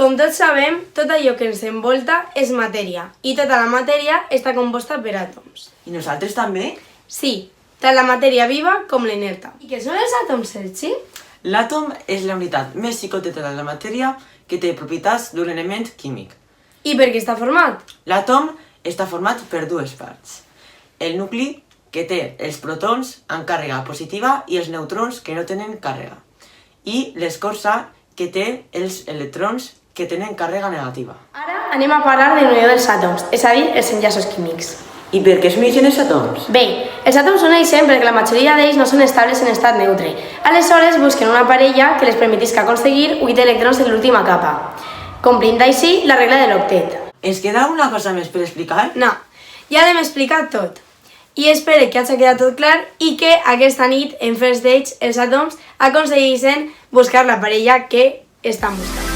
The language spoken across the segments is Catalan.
Com tots sabem, tot allò que ens envolta és matèria, i tota la matèria està composta per àtoms. I nosaltres també? Sí, tant la matèria viva com l'inerta. I què són els àtoms, Sergi? L'àtom és la unitat més xicoteta de la matèria que té propietats d'un element químic. I per què està format? L'àtom està format per dues parts. El nucli, que té els protons amb càrrega positiva i els neutrons que no tenen càrrega. I l'escorça, que té els electrons que tenen càrrega negativa. Ara anem a parlar de l'unió dels àtoms, és a dir, els enllaços químics. I per què s'uneixen els àtoms? Bé, els àtoms s'uneixen perquè la majoria d'ells no són estables en estat neutre. Aleshores busquen una parella que les permetisca aconseguir 8 electrons en l'última capa, complint així la regla de l'octet. Ens queda una cosa més per explicar? No, ja l'hem explicat tot. I espero que hagi quedat tot clar i que aquesta nit, en First Dates, els àtoms aconsegueixen buscar la parella que estan buscant.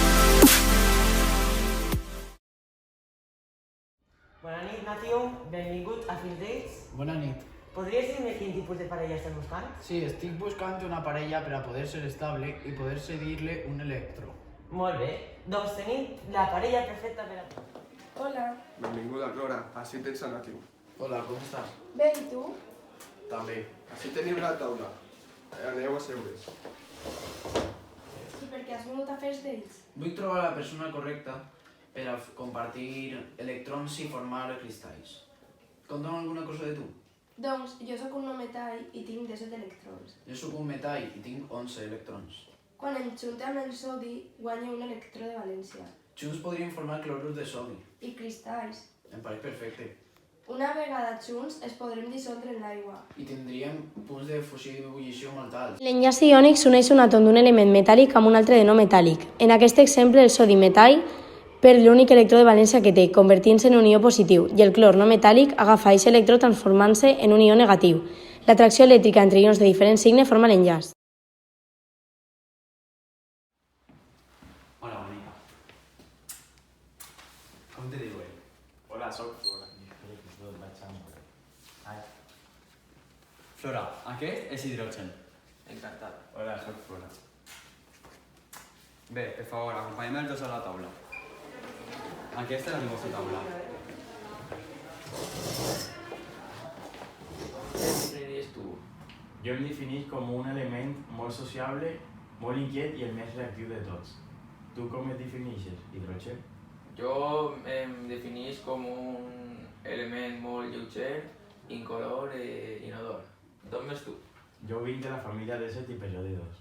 Bona nit, Matthew. Benvingut a First Dates. Bona nit. Podries dir-me quin tipus de parella estàs buscant? Sí, estic buscant una parella per a poder ser estable i poder cedir-li un electró. Molt bé. Doncs tenim la parella perfecta per a tu. Hola. Benvinguda, Clora. Així tens a Natiu. Hola, com estàs? Bé, i tu? També. Així teniu la taula. Aneu a seure's. I per què has vingut a First Dates? Vull trobar la persona correcta per a compartir electrons i formar cristalls. Conta'm alguna cosa de tu. Doncs jo sóc un metall i tinc 17 electrons. Jo sóc un metall i tinc 11 electrons. Quan em junte amb el sodi, guanyo un electró de valència. Junts podríem formar clorur de sodi. I cristalls. Em pareix perfecte. Una vegada junts es podrem dissoldre en l'aigua. I tindríem punts de fusió i ebullició molt alts. L'enllaç iònic s'uneix un àtom d'un element metàl·lic amb un altre de no metàl·lic. En aquest exemple, el sodi metall perd l'únic electró de valència que té, convertint-se en un ió positiu, i el clor no metàl·lic agafa aquest electró transformant-se en un ió negatiu. L'atracció elèctrica entre ions de diferent signe forma l'enllaç. Hola, bonica. Com te diu ell? Hola, soc Flora. Flora, aquest és hidrogen. Encantat. Hola, soc Flora. Bé, per favor, acompanyem els dos a la taula. Aquesta és la nostra taula. Què definiries tu? Jo em definís com un element molt sociable, molt inquiet i el més reactiu de tots. Tu com et defineixes, hidrogen? Jo em definís com un element molt lleuger, incolor i inodor. D'on més tu? Jo vinc de la família de 7 i període 2.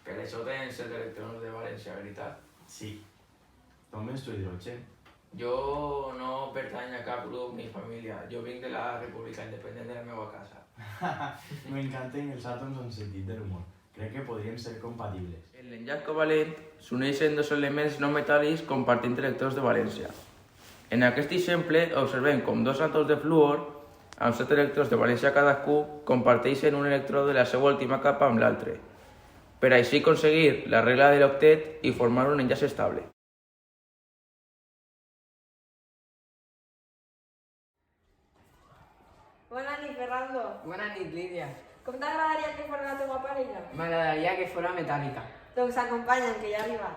Per això tens els electrons de valència, veritat? Sí. D'on vens tu, hidrogen? Jo no pertany a cap grup ni família. Jo vinc de la República Independent de la meva casa. M'encanten els àtoms en sentit de l'humor. Crec que podríem ser compatibles. En l'enllaç covalent s'uneixen dos elements no metàl·lics compartint electrons de valència. En aquest exemple observem com dos àtoms de fluor amb 7 electrons de valència cadascú comparteixen un electró de la seva última capa amb l'altre, per així aconseguir la regla de l'octet i formar un enllaç estable. Bona nit, Fernando. Bona nit, Lídia. Com t'agradaria que fos la teva parella? M'agradaria que fos metàl·lica. Doncs acompanya'm, que ja ha arribat.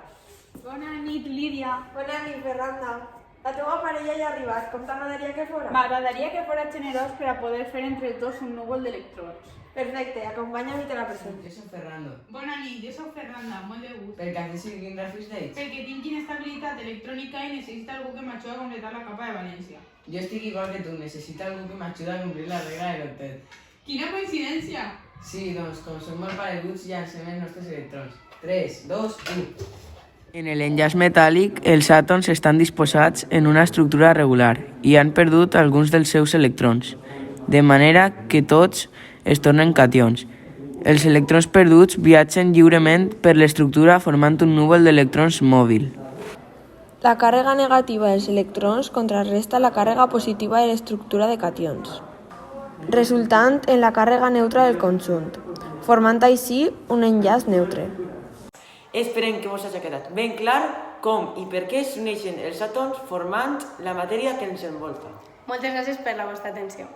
Bona nit, Lídia. Bona nit, Fernanda. La teva parella ja ha arribat. Com t'agradaria que fos? M'agradaria que fos generós per a poder fer entre els dos un núvol d'electrons. Perfecte, acompanya'm i te la presento. Jo soc Fernando. Bona nit, jo soc Fernanda, molt de gust. Per què has decidit vindre a First Dates? Perquè tinc inestabilitat electrònica i necessito algú que m'ajuda a completar la capa de valència. Jo estic igual que tu, necessito algú que m'ajuda a complir la regla de l'octet. Quina coincidència! Sí, doncs, com som molt pareguts, llancem els nostres electrons. 3, 2, 1. En l'enllaç metàl·lic, els àtoms estan disposats en una estructura regular i han perdut alguns dels seus electrons, de manera que tots es tornen cations. Els electrons perduts viatgen lliurement per l'estructura formant un núvol d'electrons mòbil. La càrrega negativa dels electrons contrarresta la càrrega positiva de l'estructura de cations, resultant en la càrrega neutra del conjunt, formant així un enllaç neutre. Esperem que us hagi quedat ben clar com i per què s'uneixen els àtoms formant la matèria que ens envolta. Moltes gràcies per la vostra atenció.